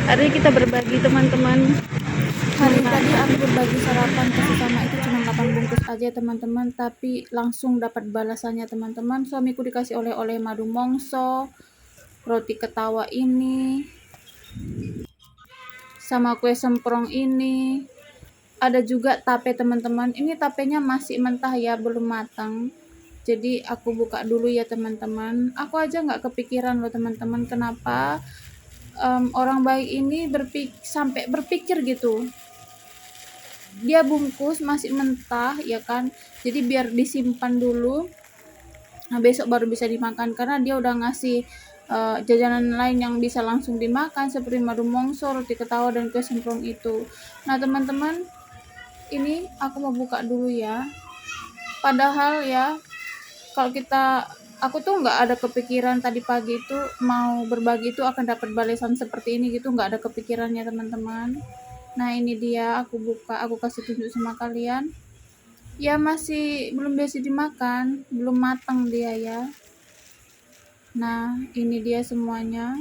Hari ini kita berbagi teman-teman. Hari tadi aku berbagi sarapan ke sesama itu cuma 8 bungkus aja teman-teman, tapi langsung dapat balasannya teman-teman. Suamiku dikasih oleh-oleh madu mongso, roti ketawa ini, sama kue semprong ini. Ada juga tape teman-teman. Ini tapenya masih mentah ya, belum matang. Jadi aku buka dulu ya teman-teman. Aku aja nggak kepikiran loh teman-teman, kenapa orang baik ini sampai berpikir gitu. Dia bungkus masih mentah ya kan, jadi biar disimpan dulu, nah besok baru bisa dimakan, karena dia udah ngasih jajanan lain yang bisa langsung dimakan seperti madu mongso, roti ketawa, dan kue semprong itu. Nah teman-teman, ini aku mau buka dulu ya. Padahal ya, kalau aku tuh nggak ada kepikiran tadi pagi itu mau berbagi itu akan dapat balasan seperti ini gitu, nggak ada kepikirannya teman-teman. Nah ini dia, aku buka, aku kasih tunjuk sama kalian. Ya masih belum bisa dimakan, belum matang dia ya. Nah ini dia semuanya,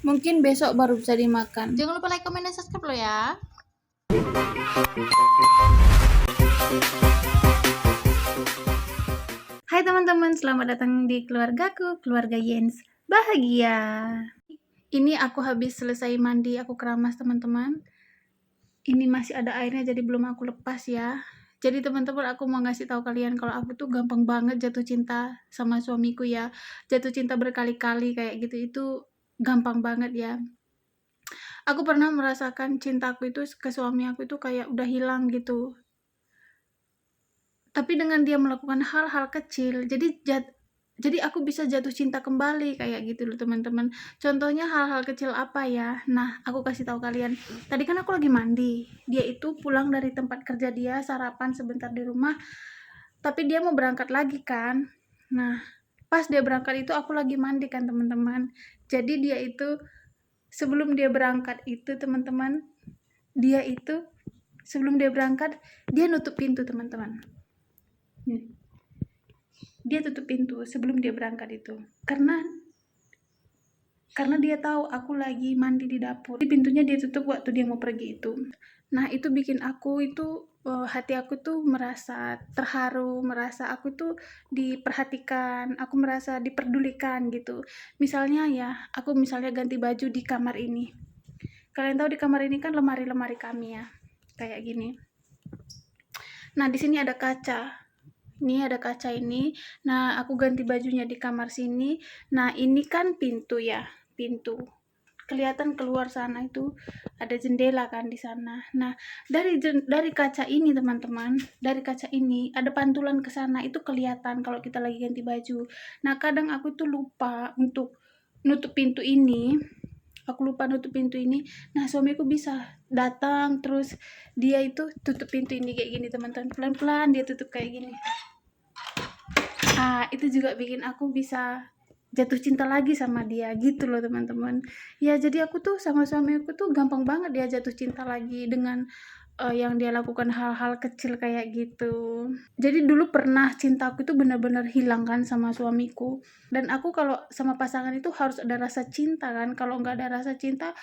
mungkin besok baru bisa dimakan. Jangan lupa like, comment, dan subscribe lo ya. Hai teman-teman, selamat datang di keluargaku, keluarga Jens bahagia. Ini aku habis selesai mandi, aku keramas teman-teman. Ini masih ada airnya jadi belum aku lepas ya. Jadi teman-teman, aku mau ngasih tahu kalian kalau aku tuh gampang banget jatuh cinta sama suamiku ya. Jatuh cinta berkali-kali kayak gitu itu gampang banget ya. Aku pernah merasakan cintaku itu ke suami aku itu kayak udah hilang gitu. Tapi dengan dia melakukan hal-hal kecil, jadi aku bisa jatuh cinta kembali kayak gitu loh teman-teman. Contohnya hal-hal kecil apa ya? Nah, aku kasih tahu kalian. Tadi kan aku lagi mandi. Dia itu pulang dari tempat kerja dia, sarapan sebentar di rumah, tapi dia mau berangkat lagi kan. Nah, pas dia berangkat itu aku lagi mandi kan teman-teman. Jadi dia itu sebelum dia berangkat itu teman-teman, sebelum dia berangkat dia nutup pintu teman-teman. Dia tutup pintu sebelum dia berangkat itu karena dia tahu aku lagi mandi di dapur. Di pintunya dia tutup waktu dia mau pergi itu. Nah itu bikin aku itu hati aku tuh merasa terharu, merasa aku tuh diperhatikan, aku merasa diperdulikan gitu. Misalnya ya, aku misalnya ganti baju di kamar ini. Kalian tahu di kamar ini kan lemari-lemari kami ya, kayak gini. Nah di sini ada kaca. Ini ada kaca ini. Nah, aku ganti bajunya di kamar sini. Nah, ini kan pintu ya, pintu. Kelihatan keluar sana itu ada jendela kan di sana. Nah, dari kaca ini teman-teman, dari kaca ini ada pantulan ke sana, itu kelihatan kalau kita lagi ganti baju. Nah, kadang aku tuh lupa untuk nutup pintu ini. Aku lupa nutup pintu ini. Nah, suamiku bisa datang terus dia itu tutup pintu ini kayak gini teman-teman. Pelan-pelan dia tutup kayak gini. Itu juga bikin aku bisa jatuh cinta lagi sama dia gitu loh teman-teman. Ya jadi aku tuh sama suami aku tuh gampang banget dia jatuh cinta lagi dengan yang dia lakukan hal-hal kecil kayak gitu. Jadi dulu pernah cintaku itu benar-benar hilang kan sama suamiku. Dan aku kalau sama pasangan itu harus ada rasa cinta kan. Kalau nggak ada rasa cinta,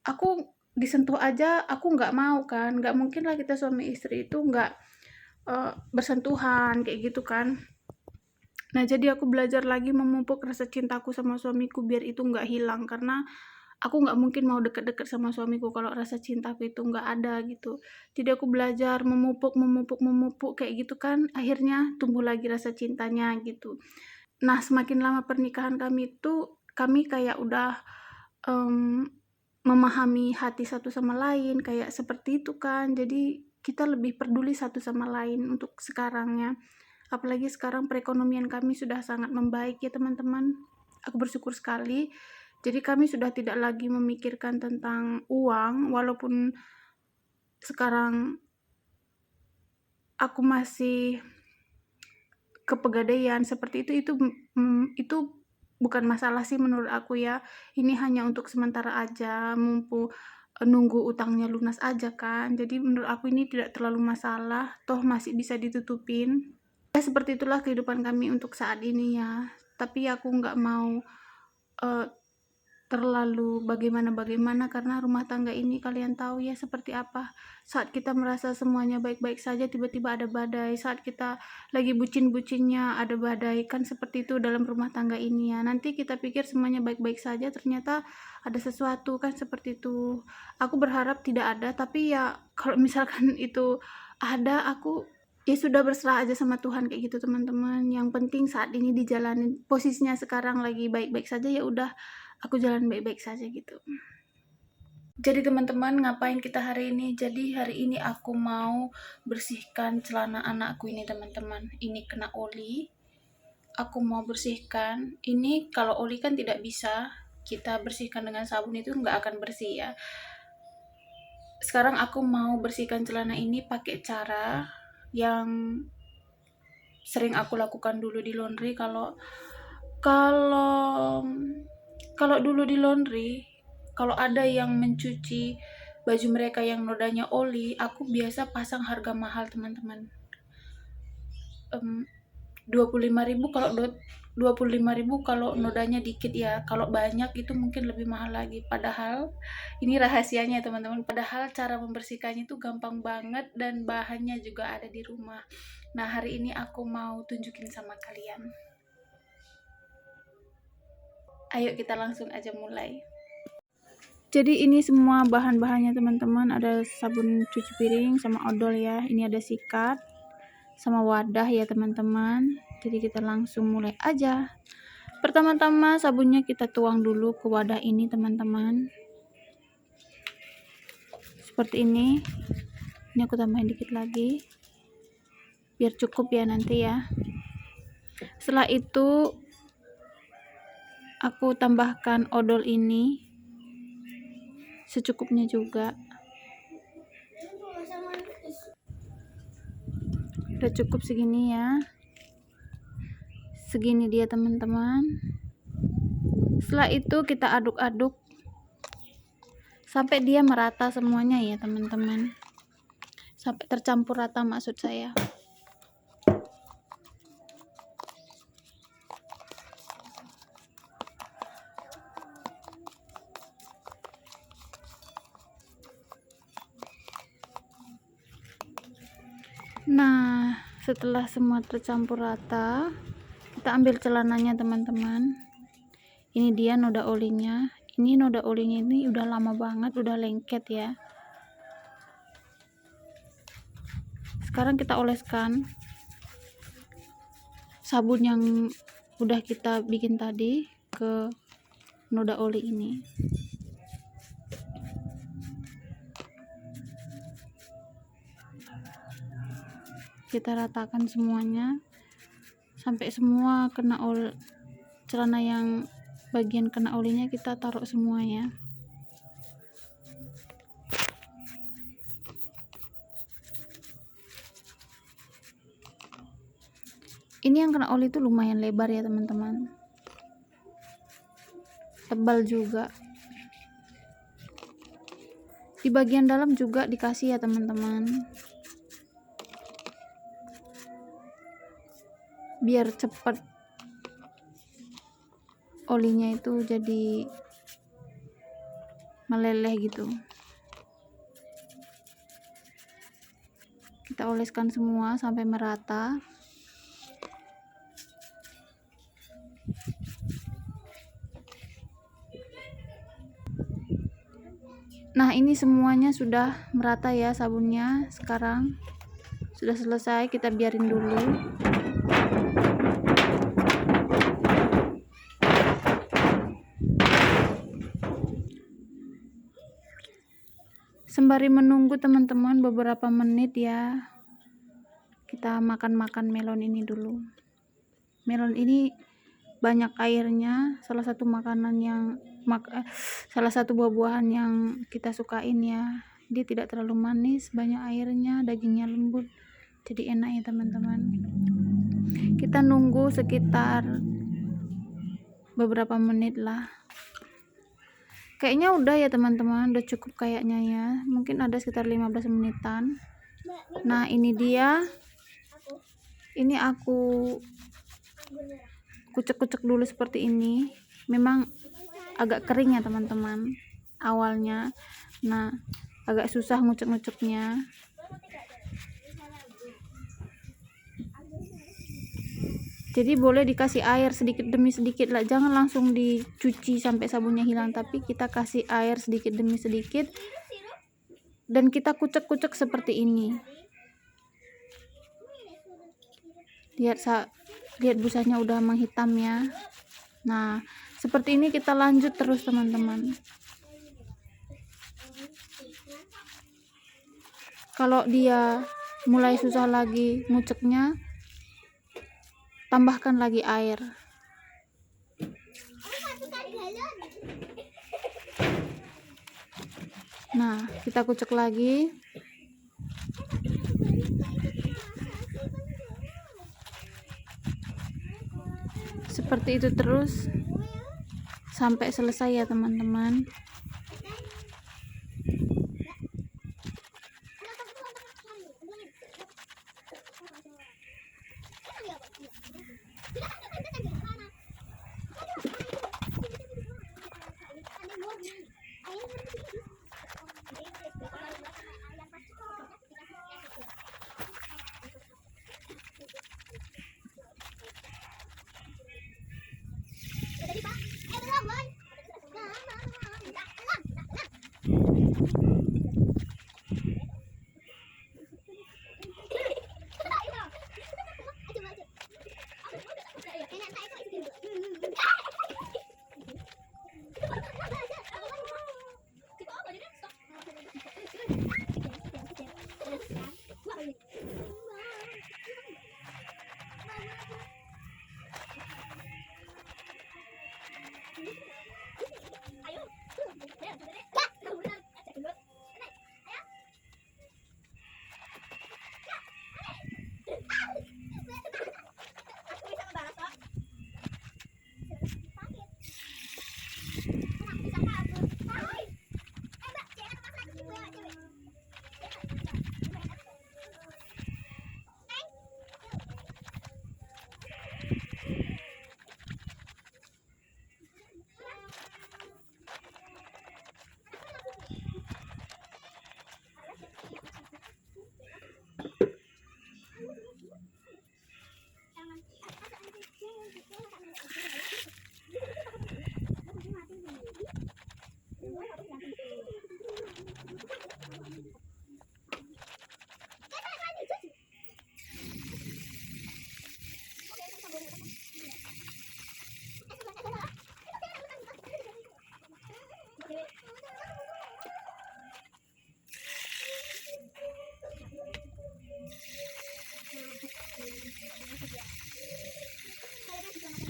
aku disentuh aja aku nggak mau kan. Nggak mungkin lah kita suami istri itu nggak bersentuhan kayak gitu kan. Nah, jadi aku belajar lagi memupuk rasa cintaku sama suamiku biar itu nggak hilang, karena aku nggak mungkin mau deket-deket sama suamiku kalau rasa cintaku itu nggak ada gitu. Jadi aku belajar memupuk kayak gitu kan, akhirnya tumbuh lagi rasa cintanya gitu. Nah, semakin lama pernikahan kami itu, kami kayak udah memahami hati satu sama lain, kayak seperti itu kan. Jadi kita lebih peduli satu sama lain untuk sekarangnya. Apalagi sekarang perekonomian kami sudah sangat membaik ya teman-teman. Aku bersyukur sekali. Jadi kami sudah tidak lagi memikirkan tentang uang, walaupun sekarang aku masih kepegadaian seperti itu bukan masalah sih menurut aku ya. Ini hanya untuk sementara aja, nunggu utangnya lunas aja kan. Jadi menurut aku ini tidak terlalu masalah, toh masih bisa ditutupin. Ya seperti itulah kehidupan kami untuk saat ini ya. Tapi aku nggak mau terlalu bagaimana karena rumah tangga ini kalian tahu ya seperti apa. Saat kita merasa semuanya baik-baik saja, tiba-tiba ada badai. Saat kita lagi bucin-bucinnya, ada badai. Kan seperti itu dalam rumah tangga ini ya. Nanti kita pikir semuanya baik-baik saja, ternyata ada sesuatu, kan seperti itu. Aku berharap tidak ada, tapi ya kalau misalkan itu ada, aku ya sudah berserah aja sama Tuhan kayak gitu teman-teman. Yang penting saat ini dijalanin, posisinya sekarang lagi baik-baik saja, ya udah aku jalan baik-baik saja gitu. Jadi teman-teman, ngapain kita hari ini? Jadi hari ini aku mau bersihkan celana anakku ini teman-teman. Ini kena oli. Aku mau bersihkan. Ini kalau oli kan tidak bisa kita bersihkan dengan sabun, itu nggak akan bersih ya. Sekarang aku mau bersihkan celana ini pakai cara yang sering aku lakukan dulu di laundry. Kalau dulu di laundry, kalau ada yang mencuci baju mereka yang nodanya oli, aku biasa pasang harga mahal teman-teman. 25.000 kalau 25.000 kalau nodanya dikit ya. Kalau banyak itu mungkin lebih mahal lagi. Padahal ini rahasianya teman-teman. Padahal cara membersihkannya itu gampang banget dan bahannya juga ada di rumah. Nah, hari ini aku mau tunjukin sama kalian. Ayo kita langsung aja mulai. Jadi ini semua bahan-bahannya teman-teman. Ada sabun cuci piring sama odol ya. Ini ada sikat sama wadah ya teman-teman. Jadi kita langsung mulai aja. Pertama-tama sabunnya kita tuang dulu ke wadah ini teman-teman. Seperti ini. Ini aku tambahin dikit lagi. Biar cukup ya nanti ya. Setelah itu aku tambahkan odol ini secukupnya juga. Udah cukup segini ya. Segini dia teman-teman. Setelah itu kita aduk-aduk sampai dia merata semuanya ya teman-teman. Sampai tercampur rata maksud saya. Nah, setelah semua tercampur rata, kita ambil celananya teman-teman. Ini dia noda olinya. Ini noda olinya ini udah lama banget, udah lengket ya. Sekarang kita oleskan sabun yang udah kita bikin tadi ke noda oli ini. Kita ratakan semuanya sampai semua kena celana yang bagian kena olinya kita taruh semua ya. Ini yang kena oli itu lumayan lebar ya teman-teman, tebal juga. Di bagian dalam juga dikasih ya teman-teman, biar cepat olinya itu jadi meleleh gitu. Kita oleskan semua sampai merata. Nah, ini semuanya sudah merata ya sabunnya. Sekarang sudah selesai, kita biarin dulu. Sembari menunggu teman-teman beberapa menit ya, kita makan melon ini dulu. Melon ini banyak airnya, salah satu makanan yang salah satu buah-buahan yang kita sukain ya. Dia tidak terlalu manis, banyak airnya, dagingnya lembut, jadi enak ya teman-teman. Kita nunggu sekitar beberapa menit lah. Kayaknya udah ya teman-teman, udah cukup kayaknya ya. Mungkin ada sekitar 15 menitan. Nah, ini dia. Ini aku kucek-kucek dulu seperti ini. Memang agak kering ya teman-teman awalnya. Nah, agak susah ngucek-nguceknya. Jadi boleh dikasih air sedikit demi sedikit lah, jangan langsung dicuci sampai sabunnya hilang, tapi kita kasih air sedikit demi sedikit dan kita kucek-kucek seperti ini. Lihat busanya udah menghitam ya. Nah, seperti ini kita lanjut terus teman-teman. Kalau dia mulai susah lagi nguceknya, tambahkan lagi air. Nah, kita kucek lagi. Seperti itu terus sampai selesai ya teman-teman.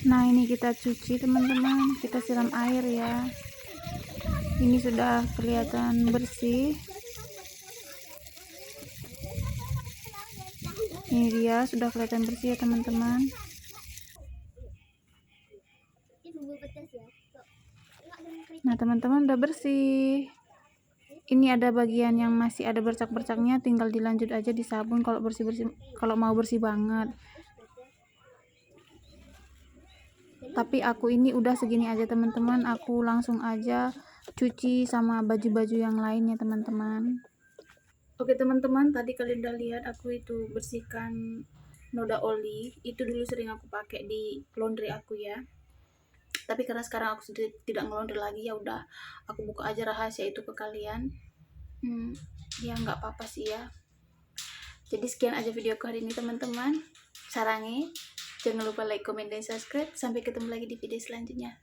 Nah, ini kita cuci teman-teman, kita siram air ya. Ini sudah kelihatan bersih. Ini dia sudah kelihatan bersih ya teman-teman. Nah teman-teman, udah bersih. Ini ada bagian yang masih ada bercak-bercaknya, tinggal dilanjut aja di sabun kalau bersih-bersih, kalau mau bersih banget. Tapi aku ini udah segini aja teman-teman, aku langsung aja cuci sama baju-baju yang lain ya teman-teman. Oke teman-teman, tadi kalian udah lihat aku itu bersihkan noda oli. Itu dulu sering aku pakai di laundry aku ya. Tapi karena sekarang aku sudah tidak ngelondri lagi, ya udah aku buka aja rahasia itu ke kalian. Ya nggak apa-apa sih ya. Jadi sekian aja video hari ini teman-teman. Sarangi, jangan lupa like, comment, dan subscribe. Sampai ketemu lagi di video selanjutnya.